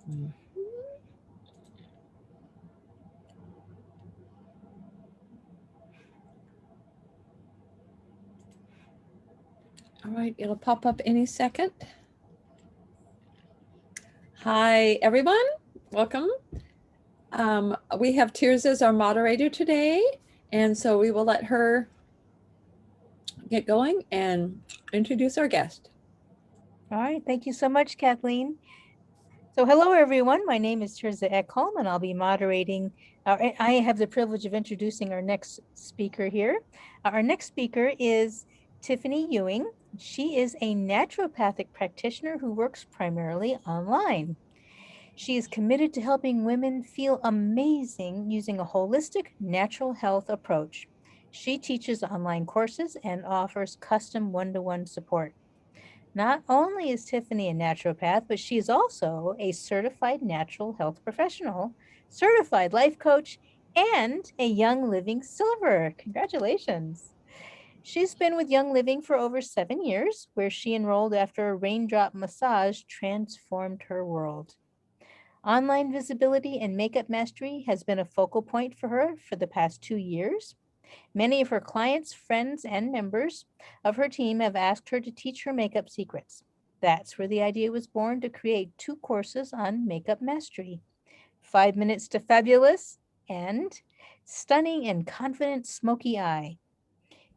Mhm. All right, it'll pop up any second. Hi, everyone. Welcome. We have Tears as our moderator today, and so we will let her get going and introduce our guest. All right, thank you so much, Kathleen. So hello, everyone. My name is Teresa Ekholm, and I'll be moderating. I have the privilege of introducing our next speaker here. Our next speaker is Tiffany Ewing. She is a naturopathic practitioner who works primarily online. She is committed to helping women feel amazing using a holistic natural health approach. She teaches online courses and offers custom one-to-one support. Not only is Tiffany a naturopath, but she is also a certified natural health professional, certified life coach, and a Young Living Silver. Congratulations. She's been with Young Living for over 7 years, where she enrolled after a raindrop massage transformed her world. Online visibility and makeup mastery has been a focal point for her for the past 2 years. Many of her clients, friends, and members of her team have asked her to teach her makeup secrets. That's where the idea was born to create 2 courses on makeup mastery: 5 Minutes to Fabulous and Stunning and Confident Smoky Eye.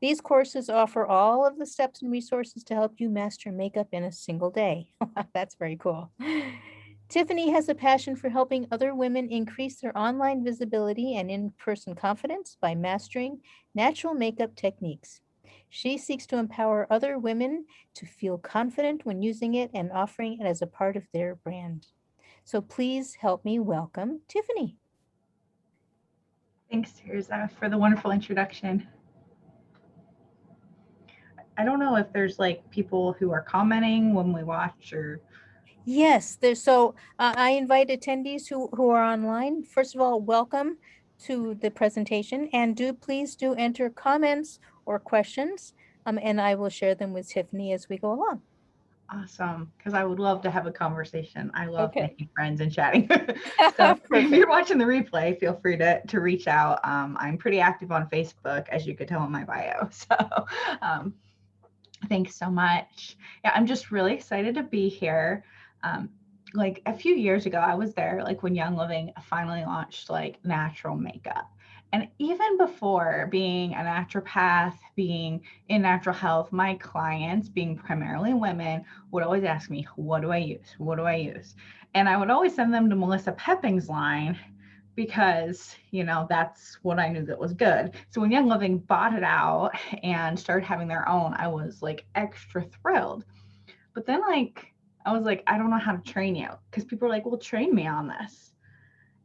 These courses offer all of the steps and resources to help you master makeup in a single day. That's very cool. Tiffany has a passion for helping other women increase their online visibility and in-person confidence by mastering natural makeup techniques. She seeks to empower other women to feel confident when using it and offering it as a part of their brand. So please help me welcome Tiffany. Thanks, Teresa, for the wonderful introduction. I don't know if there's like people who are commenting when we watch or. Yes, I invite attendees who are online. First of all, welcome to the presentation, and please do enter comments or questions, and I will share them with Tiffany as we go along. Awesome, because I would love to have a conversation. I love Okay. making friends and chatting. So if you're Perfect. watching the replay, feel free to reach out. I'm pretty active on Facebook, as you could tell in my bio. So um, thanks so much. Yeah, I'm just really excited to be here. Um, like a few years ago, I was there, like when Young Living finally launched like natural makeup. And even before being a naturopath, being in natural health, my clients, being primarily women, would always ask me, what do I use? What do I use? And I would always send them to Melissa Pepping's line because, that's what I knew that was good. So when Young Living bought it out and started having their own, I was like extra thrilled. But then I was like, I don't know how to train you, because people are like, well, train me on this.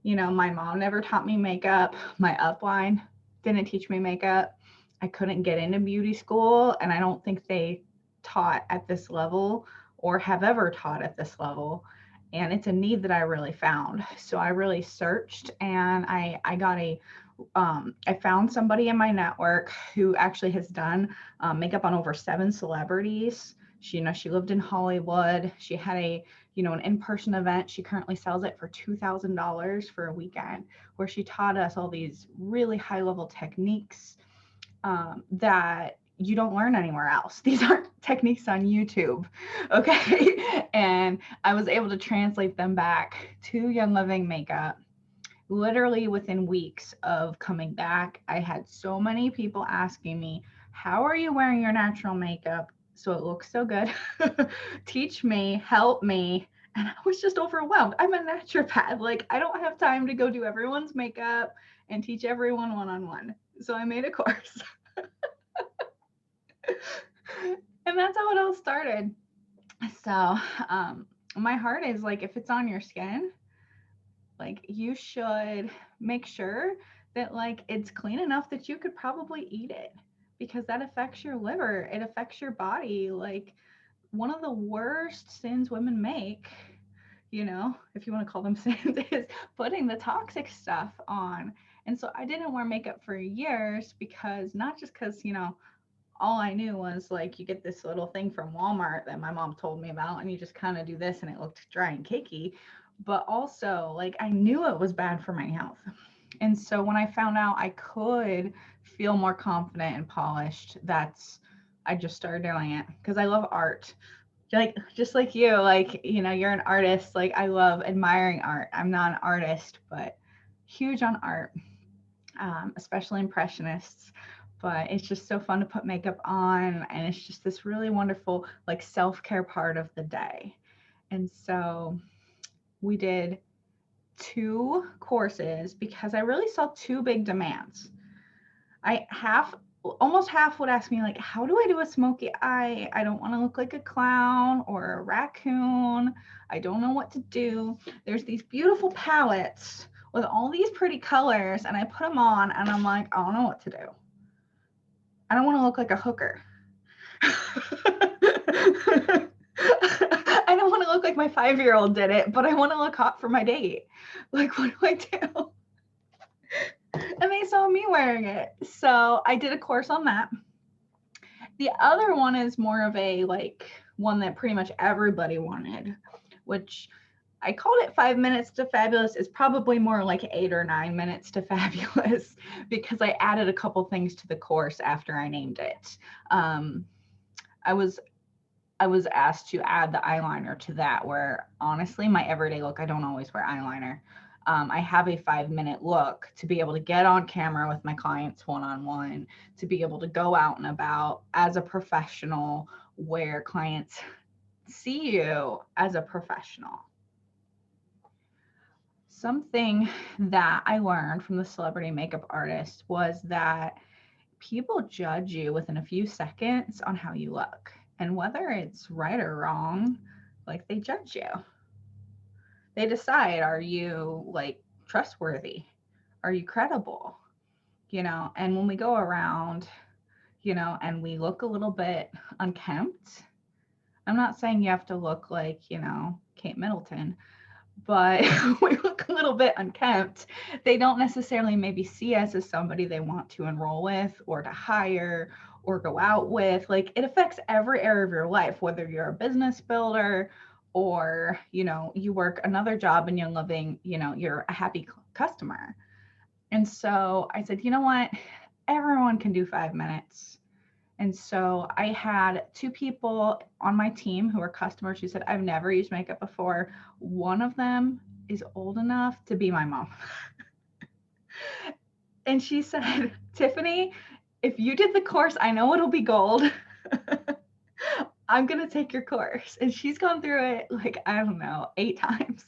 My mom never taught me makeup. My upline didn't teach me makeup. I couldn't get into beauty school, and I don't think they taught at this level or have ever taught at this level. And it's a need that I really found. So I really searched, and I got I found somebody in my network who actually has done makeup on over 7 celebrities. She lived in Hollywood. She had an in-person event. She currently sells it for $2,000 for a weekend, where she taught us all these really high-level techniques that you don't learn anywhere else. These aren't techniques on YouTube, okay? And I was able to translate them back to Young Living makeup literally within weeks of coming back. I had so many people asking me, how are you wearing your natural makeup so it looks so good? Teach me, help me. And I was just overwhelmed. I'm a naturopath. Like, I don't have time to go do everyone's makeup and teach everyone one on one. So I made a course. And that's how it all started. So, my heart is like, if it's on your skin, like you should make sure that like it's clean enough that you could probably eat it, because that affects your liver, it affects your body. Like, one of the worst sins women make, if you want to call them sins, is putting the toxic stuff on. And so I didn't wear makeup for years, because not just because all I knew was like, you get this little thing from Walmart that my mom told me about, and you just kind of do this and it looked dry and cakey. But also, like, I knew it was bad for my health. And so when I found out I could feel more confident and polished, I just started doing it because I love art. Like, just like you, like, you know, you're an artist. Like, I love admiring art. I'm not an artist, but huge on art, especially impressionists. But it's just so fun to put makeup on, and it's just this really wonderful, like, self-care part of the day. And so we did 2 courses because I really saw 2 big demands. Almost half would ask me, like, how do I do a smoky eye? I don't want to look like a clown or a raccoon. I don't know what to do. There's these beautiful palettes with all these pretty colors, and I put them on and I'm like, I don't know what to do. I don't want to look like a hooker. I don't want to look like my 5-year-old did it, but I want to look hot for my date. Like, what do I do? And they saw me wearing it. So I did a course on that. The other one is more of a, like, one that pretty much everybody wanted, which I called it 5 minutes to fabulous. It's probably more like 8 or 9 minutes to fabulous because I added a couple things to the course after I named it. I was asked to add the eyeliner to that, where honestly, my everyday look, I don't always wear eyeliner. I have a 5-minute look to be able to get on camera with my clients one-on-one, to be able to go out and about as a professional, where clients see you as a professional. Something that I learned from the celebrity makeup artist was that people judge you within a few seconds on how you look. And whether it's right or wrong, like, they judge you. They decide, are you, like, trustworthy? Are you credible? You know, and when we go around, you know, and we look a little bit unkempt, I'm not saying you have to look like, you know, Kate Middleton, but we look a little bit unkempt, they don't necessarily maybe see us as somebody they want to enroll with or to hire or go out with. Like, it affects every area of your life, whether you're a business builder or, you know, you work another job in Young Living, you know, you're a happy customer. And so I said, you know what? Everyone can do 5 minutes. And so I had 2 people on my team who are customers who said, I've never used makeup before. One of them is old enough to be my mom. And she said, Tiffany, if you did the course, I know it'll be gold. I'm going to take your course. And she's gone through it, like, I don't know, 8 times.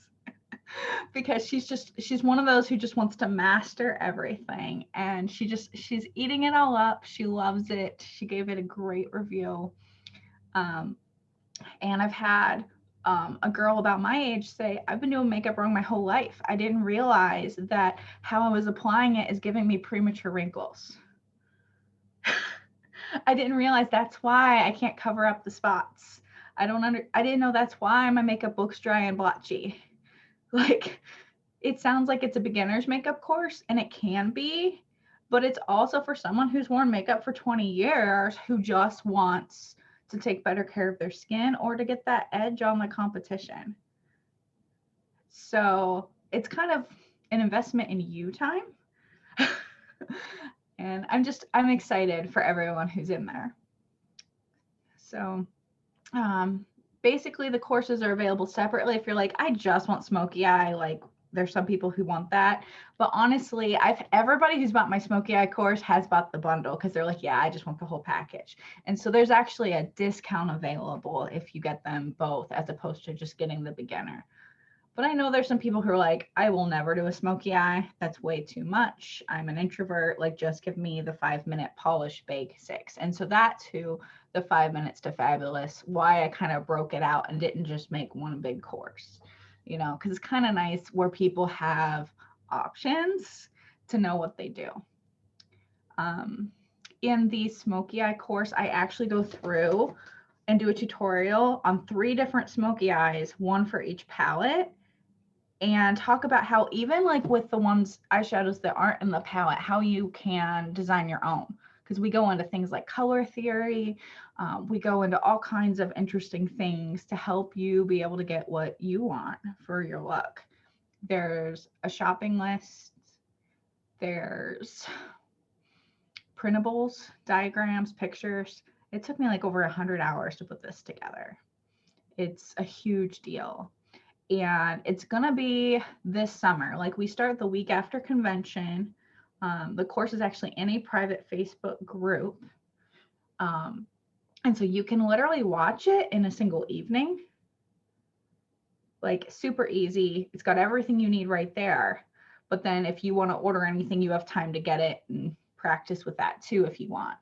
Because she's one of those who just wants to master everything, and she's eating it all up. She loves it. She gave it a great review. And I've had a girl about my age say, I've been doing makeup wrong my whole life. I didn't realize that how I was applying it is giving me premature wrinkles. I didn't realize that's why I can't cover up the spots. I didn't know that's why my makeup looks dry and blotchy. Like, it sounds like it's a beginner's makeup course, and it can be, but it's also for someone who's worn makeup for 20 years who just wants to take better care of their skin or to get that edge on the competition. So it's kind of an investment in you time. And I'm excited for everyone who's in there. So basically the courses are available separately. If you're like, I just want smoky eye, like, there's some people who want that, but honestly, everybody who's bought my smoky eye course has bought the bundle because they're like, yeah, I just want the whole package. And so there's actually a discount available if you get them both, as opposed to just getting the beginner. But I know there's some people who are like, I will never do a smoky eye. That's way too much. I'm an introvert. Like, just give me the 5-minute polish basics. And so that's who the 5 minutes to fabulous, why I kind of broke it out and didn't just make one big course, you know, because it's kind of nice where people have options to know what they do. In the smoky eye course, I actually go through and do a tutorial on 3 different smoky eyes, one for each palette, and talk about how, even like with the eyeshadows that aren't in the palette, how you can design your own. because we go into things like color theory. We go into all kinds of interesting things to help you be able to get what you want for your look. There's a shopping list. There's printables, diagrams, pictures. It took me like over 100 hours to put this together. It's a huge deal. And it's gonna be this summer. Like, we start the week after convention. The course is actually in a private Facebook group. And so you can literally watch it in a single evening. Like, super easy. It's got everything you need right there. But then if you want to order anything, you have time to get it and practice with that too if you want.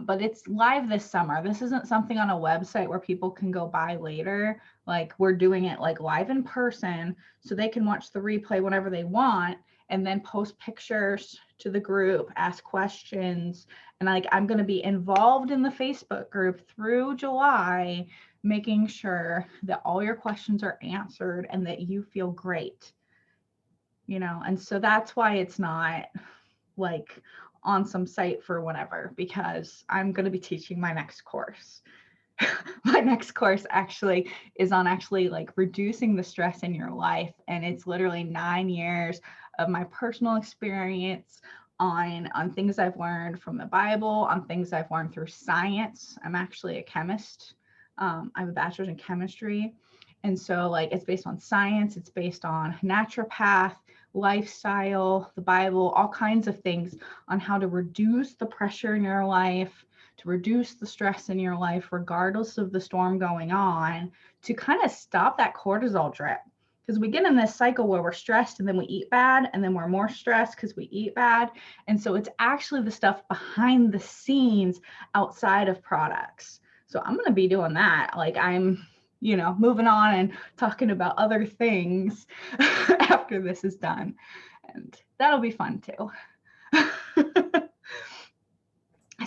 But it's live this summer. This isn't something on a website where people can go buy later. Like, we're doing it like live in person, so they can watch the replay whenever they want and then post pictures to the group, ask questions. And like, I'm going to be involved in the Facebook group through July, making sure that all your questions are answered and that you feel great, you know. And so that's why it's not like on some site for whatever, because I'm going to be teaching my next course. My next course actually is on like reducing the stress in your life. And it's literally 9 years of my personal experience on things I've learned from the Bible, on things I've learned through science. I'm actually a chemist. I have a bachelor's in chemistry. And so like, it's based on science, it's based on naturopath, lifestyle, the Bible, all kinds of things on how to reduce the pressure in your life, to reduce the stress in your life, regardless of the storm going on, to kind of stop that cortisol drip. Because we get in this cycle where we're stressed and then we eat bad, and then we're more stressed because we eat bad. And so it's actually the stuff behind the scenes outside of products. So I'm going to be doing that. Like, I'm, you know, moving on and talking about other things after this is done. And that'll be fun too.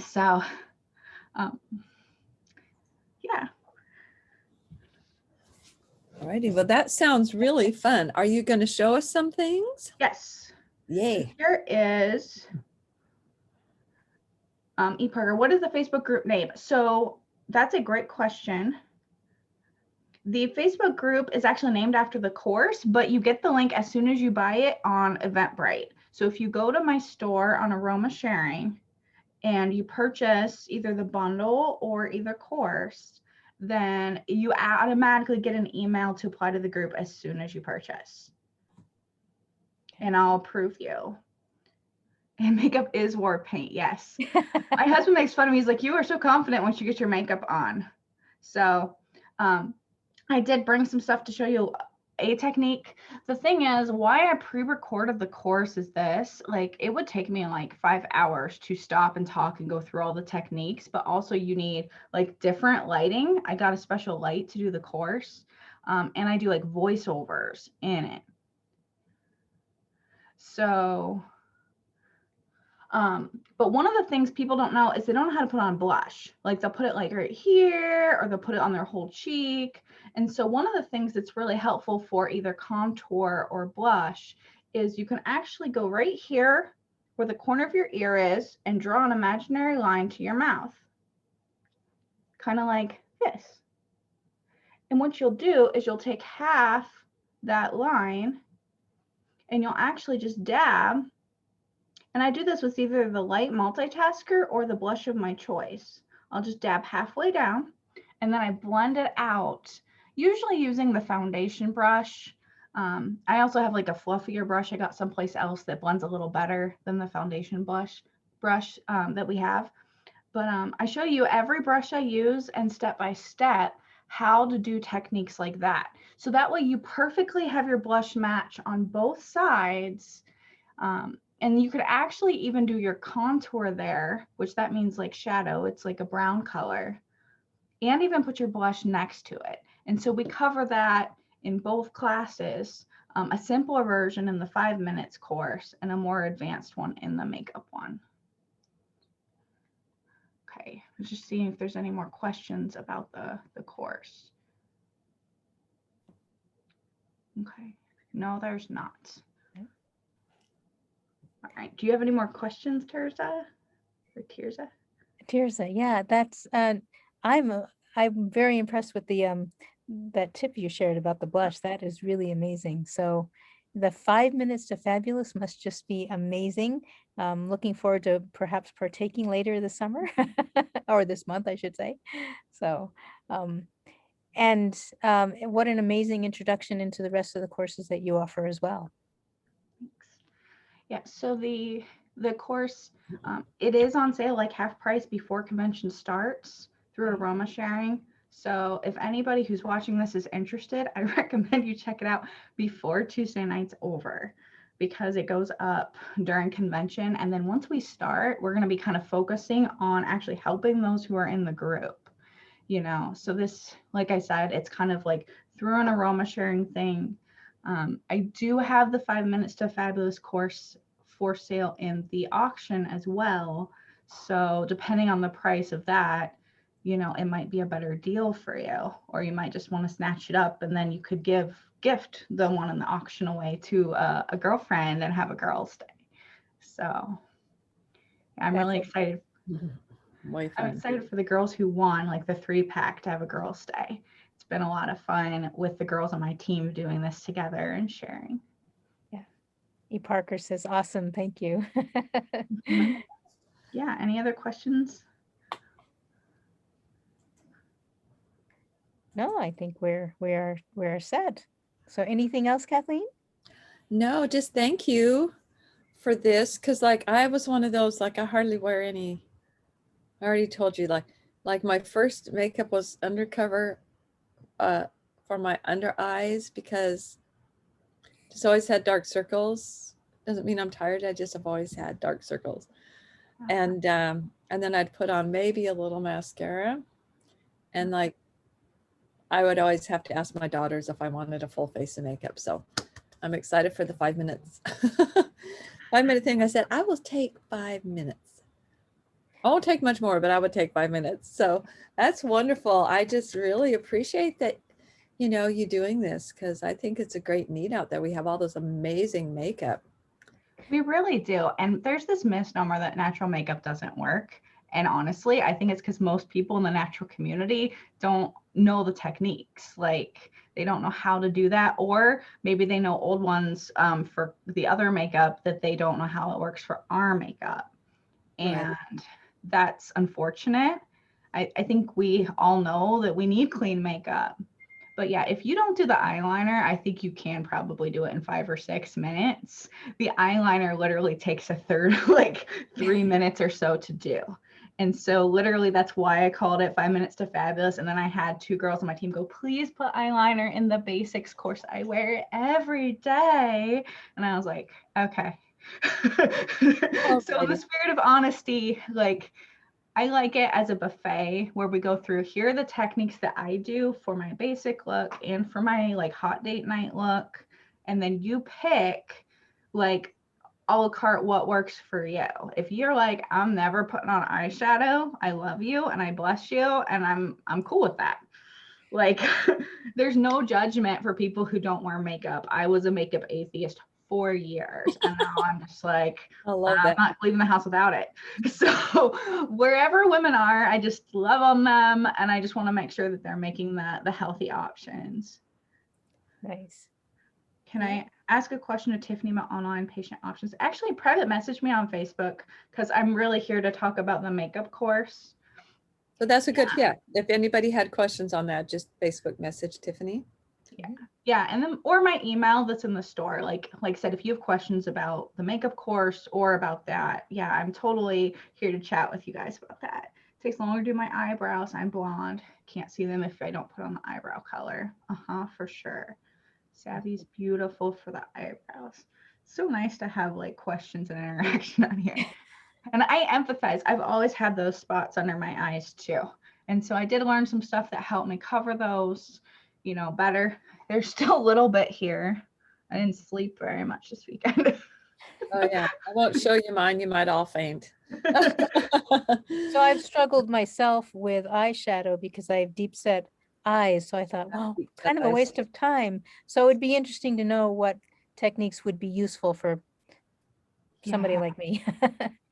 So, yeah. Alrighty, well, that sounds really fun. Are you going to show us some things? Yes. Yay. Here is E. Parker. What is the Facebook group name? So that's a great question. The Facebook group is actually named after the course, but you get the link as soon as you buy it on Eventbrite. So if you go to my store on AromaSharing and you purchase either the bundle or either course, then you automatically get an email to apply to the group as soon as you purchase. And I'll approve you. And makeup is war paint, yes. My husband makes fun of me. He's like, you are so confident once you get your makeup on. So I did bring some stuff to show you a technique. The thing is, why I pre-recorded the course is this. Like, it would take me like 5 hours to stop and talk and go through all the techniques, but also you need like different lighting. I got a special light to do the course, and I do like voiceovers in it. So but one of the things people don't know is they don't know how to put on blush. Like, they'll put it like right here, or they'll put it on their whole cheek. And so one of the things that's really helpful for either contour or blush is you can actually go right here where the corner of your ear is and draw an imaginary line to your mouth, kind of like this. And what you'll do is you'll take half that line and you'll actually just dab. And I do this with either the light multitasker or the blush of my choice. I'll just dab halfway down and then I blend it out, usually using the foundation brush. I also have like a fluffier brush I got someplace else that blends a little better than the foundation brush that we have. But I show you every brush I use and step by step how to do techniques like that. So that way you perfectly have your blush match on both sides. And you could actually even do your contour there, which that means like shadow. It's like a brown color, and even put your blush next to it. And so we cover that in both classes, a simpler version in the 5 minutes course and a more advanced one in the makeup one. Okay, let's just see if there's any more questions about the course. Okay, no, there's not. All right, do you have any more questions, Teresa? For Tirza. Tirza, yeah, that's I'm very impressed with the that tip you shared about the blush. That is really amazing. So the 5 minutes to fabulous must just be amazing. Looking forward to perhaps partaking later this summer or this month, I should say. So and what an amazing introduction into the rest of the courses that you offer as well. Thanks. Yeah, so the course, it is on sale like half price before convention starts through Okay. AromaSharing. So if anybody who's watching this is interested, I recommend you check it out before Tuesday night's over, because it goes up during convention. And then once we start, we're going to be kind of focusing on actually helping those who are in the group, you know. So this, like I said, it's kind of like through an aroma sharing thing. I do have the 5 minutes to fabulous course for sale in the auction as well. So depending on the price of that, you know, it might be a better deal for you, or you might just want to snatch it up and then you could gift the one in the auction away to a girlfriend and have a girls' day. So I'm That's really a- excited. Way I'm fun. excited for the girls who won, like the 3-pack, to have a girls' day. It's been a lot of fun with the girls on my team doing this together and sharing. E. Parker says, awesome, thank you. Yeah, any other questions? No, I think we're set. So anything else, Kathleen? No, just thank you for this, because like I was one of those, like I hardly wear any. I already told you, like my first makeup was undercover for my under eyes, because just always had dark circles. Doesn't mean I'm tired. I just have always had dark circles. And then I'd put on maybe a little mascara, and like I would always have to ask my daughters if I wanted a full face of makeup. So I'm excited for the 5 minutes. 5 minute thing. I said, I will take 5 minutes. I won't take much more, but I would take 5 minutes. So that's wonderful. I just really appreciate that, you know, you doing this, because I think it's a great need out there. We have all this amazing makeup. We really do. And there's this misnomer that natural makeup doesn't work. And honestly, I think it's because most people in the natural community don't know the techniques. Like they don't know how to do that, or maybe they know old ones for the other makeup that they don't know how it works for our makeup. And Right. that's unfortunate. I think we all know that we need clean makeup. But yeah, if you don't do the eyeliner, I think you can probably do it in 5 or 6 minutes. The eyeliner literally takes a third, like 3 minutes or so to do. And so literally that's why I called it 5 minutes to fabulous. And then I had 2 girls on my team go, please put eyeliner in the basics course. I wear it every day. And I was like, okay. So in the spirit of honesty, like I like it as a buffet where we go through, here are the techniques that I do for my basic look and for my like hot date night look. And then you pick like a la carte what works for you. If you're like, I'm never putting on eyeshadow, I love you and I bless you and I'm cool with that. Like there's no judgment for people who don't wear makeup. I was a makeup atheist for years and now I'm just like, I love I'm that. not leaving the house without it. So wherever women are, I just love on them and I just want to make sure that they're making the healthy options. Nice. Can I ask a question to Tiffany about online patient options? Actually, private message me on Facebook because I'm really here to talk about the makeup course. So that's a good, yeah. If anybody had questions on that, just Facebook message Tiffany. Yeah, and then or my email that's in the store. Like I said, if you have questions about the makeup course or about that, yeah, I'm totally here to chat with you guys about that. It takes longer to do my eyebrows. I'm blonde. Can't see them if I don't put on the eyebrow color. For sure. Savvy's beautiful for the eyebrows. So nice to have like questions and interaction on here. And I empathize. I've always had those spots under my eyes too. And so I did learn some stuff that helped me cover those, you know, better. There's still a little bit here. I didn't sleep very much this weekend. Oh yeah, I won't show you mine. You might all faint. So I've struggled myself with eyeshadow because I have deep set eyes. So I thought, well, kind of a waste of time. So it'd be interesting to know what techniques would be useful for somebody Yeah. like me.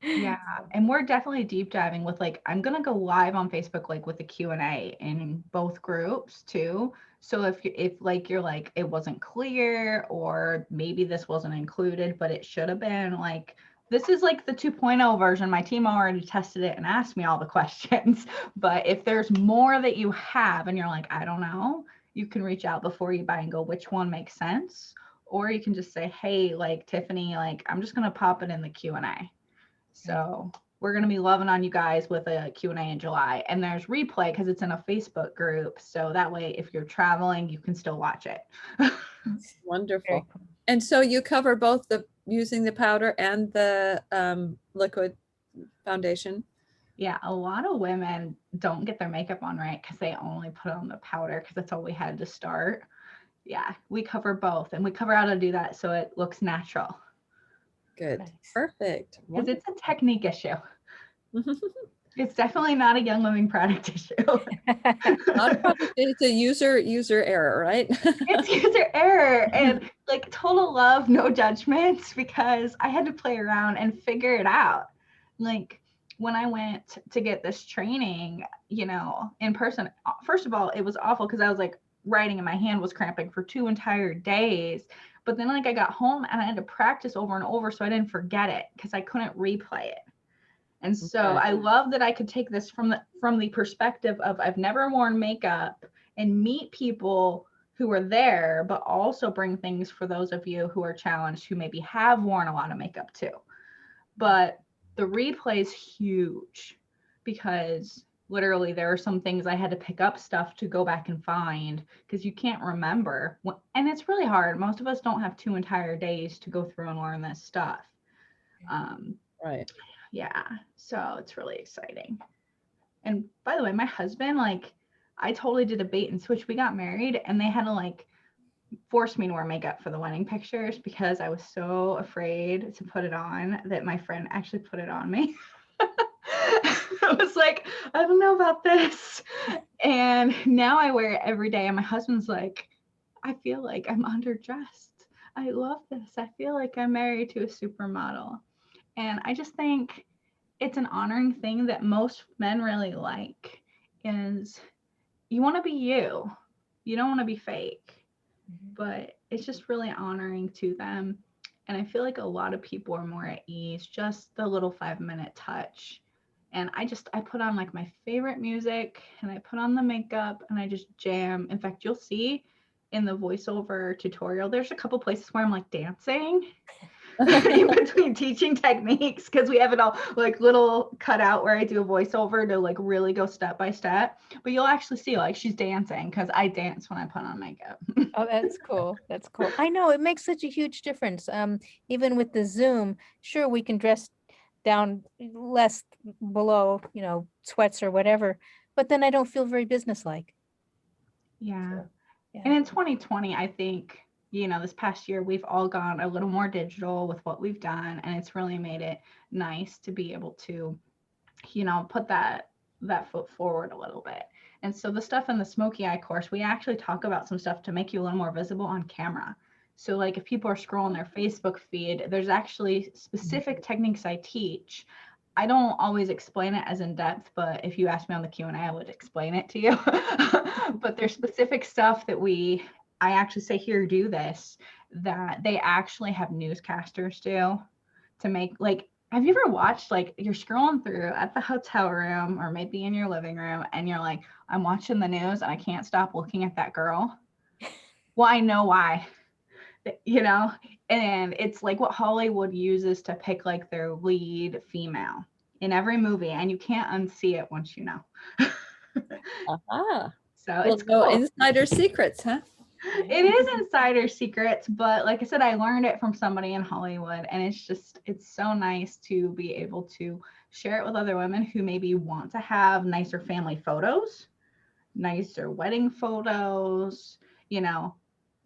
Yeah, and we're definitely deep diving with like, I'm gonna go live on Facebook like with the Q&A in both groups too. So if like you're like it wasn't clear or maybe this wasn't included, but it should have been, like this is like the 2.0 version. My team already tested it and asked me all the questions. But if there's more that you have and you're like, I don't know, you can reach out before you buy and go, which one makes sense? Or you can just say, hey, like Tiffany, like I'm just gonna pop it in the Q&A. So we're going to be loving on you guys with a Q&A in July. And there's replay because it's in a Facebook group. So that way, if you're traveling, you can still watch it. Very Wonderful. cool. And so you cover both the using the powder and the liquid foundation. Yeah, a lot of women don't get their makeup on right because they only put on the powder because that's all we had to start. Yeah, we cover both and we cover how to do that so it looks natural. Good. Nice. Perfect. Because it's a technique issue. It's definitely not a Young Living product issue. Not a product, it's a user error, right? It's user error and like total love, no judgments, because I had to play around and figure it out. Like when I went to get this training, you know, in person, first of all, it was awful because I was like writing and my hand was cramping for 2 entire days. But then like I got home and I had to practice over and over so I didn't forget it because I couldn't replay it. And so Okay. I love that I could take this from the perspective of I've never worn makeup and meet people who are there, but also bring things for those of you who are challenged who maybe have worn a lot of makeup too. But the replay is huge because literally there are some things I had to pick up stuff to go back and find because you can't remember. And it's really hard. Most of us don't have 2 entire days to go through and learn this stuff. Right. Yeah, so it's really exciting. And by the way, my husband, like, I totally did a bait and switch. We got married and they had to like force me to wear makeup for the wedding pictures because I was so afraid to put it on that my friend actually put it on me. I was like, I don't know about this. And now I wear it every day. And my husband's like, I feel like I'm underdressed. I love this. I feel like I'm married to a supermodel. And I just think it's an honoring thing that most men really like is you want to be you. You don't want to be fake. But it's just really honoring to them. And I feel like a lot of people are more at ease, just the little 5-minute touch. And I put on like my favorite music and I put on the makeup and I just jam. In fact, you'll see in the voiceover tutorial, there's a couple places where I'm like dancing in between teaching techniques because we have it all like little cut out where I do a voiceover to like really go step by step. But you'll actually see like she's dancing because I dance when I put on makeup. Oh, that's cool. That's cool. I know it makes such a huge difference. Even with the Zoom, sure, we can dress down less below, you know, sweats or whatever, but then I don't feel very businesslike. Yeah. So, yeah. And in 2020, I think, you know, this past year, we've all gone a little more digital with what we've done. And it's really made it nice to be able to, you know, put that foot forward a little bit. And so the stuff in the smoky eye course, we actually talk about some stuff to make you a little more visible on camera. So like if people are scrolling their Facebook feed, there's actually specific techniques I teach. I don't always explain it as in depth, but if you ask me on the Q&A, I would explain it to you. But there's specific stuff that I actually say, here, do this, that they actually have newscasters do to make, like, have you ever watched, like, you're scrolling through at the hotel room or maybe in your living room and you're like, I'm watching the news and I can't stop looking at that girl? Well, I know why, you know, and it's like what Hollywood uses to pick like their lead female in every movie, and you can't unsee it once you know. Aha. So Well, it's no cool. insider secrets, huh? It is insider secrets, but like I said, I learned it from somebody in Hollywood, and it's so nice to be able to share it with other women who maybe want to have nicer family photos, nicer wedding photos, you know,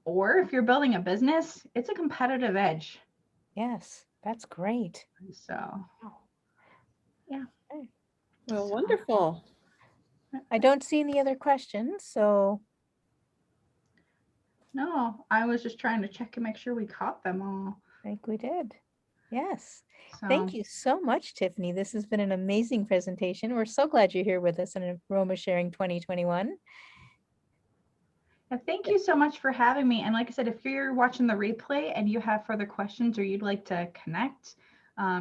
or if you're building a business, it's a competitive edge. Yes, that's great. So, yeah. Well, wonderful. I don't see any other questions, so No, I was just trying to check and make sure we caught them all. I think we did. Yes. So Thank you so much, Tiffany. This has been an amazing presentation. We're so glad you're here with us in AromaSharing 2021. thank you so much for having me. And like I said, if you're watching the replay and you have further questions or you'd like to connect,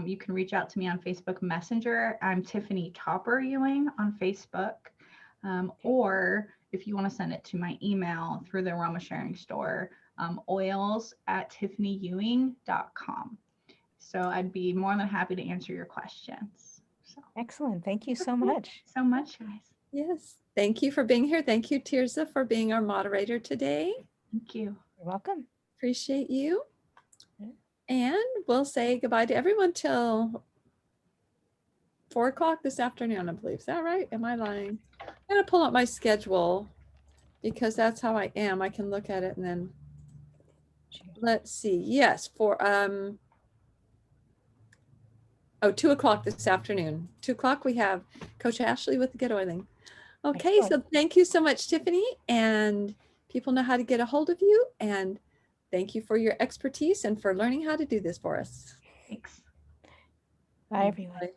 you can reach out to me on Facebook Messenger. I'm Tiffany Topper Ewing on Facebook. Or if you want to send it to my email through the AromaSharing store, oils@tiffanyewing.com. So I'd be more than happy to answer your questions. So Excellent. Thank you so much. so much, guys. Yes. Thank you for being here. Thank you, Tirza, for being our moderator today. Thank you. You're welcome. Appreciate you. Yeah. And we'll say goodbye to everyone till 4 o'clock this afternoon, I believe. Is that right? Am I lying? I'm going to pull up my schedule because that's how I am. I can look at it and then let's see. Yes, for 2 o'clock this afternoon. 2 o'clock we have Coach Ashley with the Get Oiling. Okay, Excellent. so thank you so much, Tiffany. And people know how to get a hold of you. And thank you for your expertise and for learning how to do this for us. Thanks. Bye, everyone. Bye.